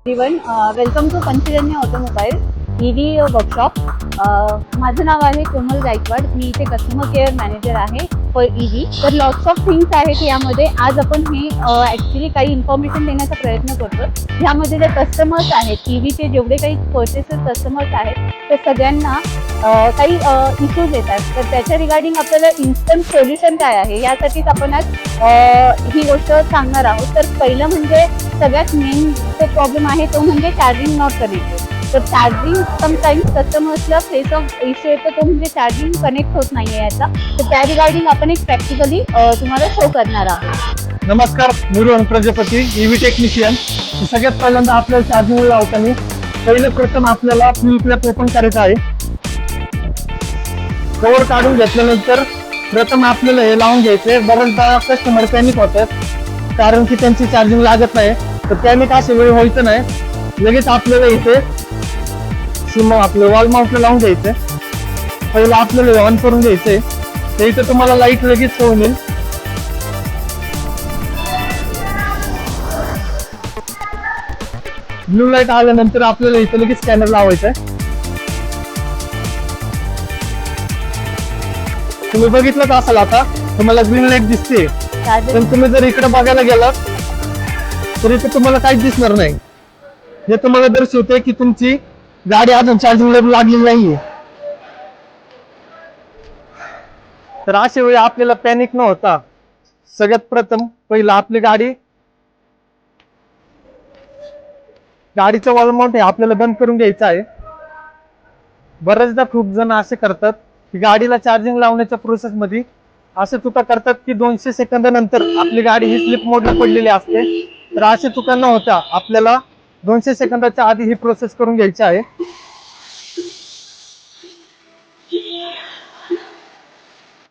Everyone, welcome to Panchjanya automobile EV workshop. माझं नाव आहे कोमल गायकवाड. मी इथे कस्टमर केअर मॅनेजर आहे फॉर ईव्ही. तर लॉट्स ऑफ थिंग्स आहेत यामध्ये. आज आपण हे ॲक्च्युली काही इन्फॉर्मेशन देण्याचा प्रयत्न करतो. ह्यामध्ये जे कस्टमर्स आहेत, ईव्हीचे जेवढे काही परचेसेस कस्टमर्स आहेत, ते सगळ्यांना काही इश्यूज येतात. तर त्याच्या रिगार्डिंग आपल्याला इन्स्टंट सोल्युशन काय आहे यासाठीच आपण आज ही गोष्ट सांगणार आहोत. तर पहिलं म्हणजे सगळ्यात मेन जो प्रॉब्लेम आहे तो म्हणजे चार्जिंग नॉट कनेक्टेड. तर चार्जिंग समटाईम्स कस्टमर्सला फेस ऑफ इश्यू येतो, तो म्हणजे चार्जिंग कनेक्ट होत नाही आहे याचा. तर त्या रिगार्डिंग आपण एक प्रॅक्टिकली तुम्हाला शो करणार आहोत. नमस्कार, मी रोहन प्रजापती, ईव्ही टेक्निशियन. सगळ्यात पहिल्यांदा आपल्याला चार्जिंग लावताना पहिलं प्रथम आपल्याला फ्यूल प्लग ओपन करायचं आहे. कव्हर काढून घेतल्यानंतर प्रथम आपल्याला हे लावून घ्यायचे. बऱ्याचदा कस्टमर पॅनिक होतात कारण की त्यांची चार्जिंग लागत नाही. तर पॅनिक अशा वेळी व्हायचं नाही. लगेच आपल्याला इथे आपलं वॉल माउंटला लावून घ्यायचं. पहिलं आपल्याला ऑन करून घ्यायचंय. तर इथे तुम्हाला लाईट लगेच होऊन येईल. ब्लू लाईट आल्यानंतर आपल्याला इथे लगेच स्कॅनर लावायचा आहे. तुम्ही बघितलं का असाल, आता तुम्हाला ग्रीन लाईट दिसते. पण तुम्ही जर इकडे बघायला गेलात तर इथे तुम्हाला काहीच दिसणार नाही. हे तुम्हाला दर्शवते की तुमची गाडी अजून चार्जिंगला लागलेली नाहीये. तर अशा वेळी आपल्याला पॅनिक न होता सगळ्यात प्रथम पहिलं आपली गाडीचं वॉल माउंट हे आपल्याला बंद करून घ्यायचं आहे. बरेचदा खूप जण असे करतात की गाडीला चार्जिंग लावण्याच्या प्रोसेस मध्ये असे चुका करतात की 200 सेकंदानंतर आपली गाडी ही स्लिप मोडला पडलेली असते. तर असे चुका न होता आपल्याला 200 सेकंदाच्या आधी ही प्रोसेस करून घ्यायची आहे.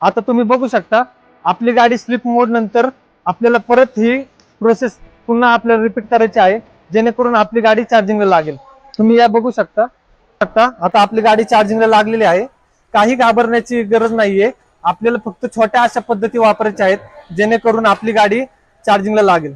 आता तुम्ही बघू शकता आपली गाडी स्लिप मोड नंतर आपल्याला परत ही प्रोसेस पुन्हा आपल्याला रिपीट करायची आहे, जेणेकरून आपली गाडी चार्जिंगला लागेल. तुम्ही या बघू शकता. आता आपली गाडी चार्जिंगला लागलेली आहे. काही घाबरण्याची गरज नाहीये. आपल्याला फक्त छोट्या अशा पद्धती वापरायच्या आहेत जेणेकरून आपली गाडी चार्जिंगला लागेल.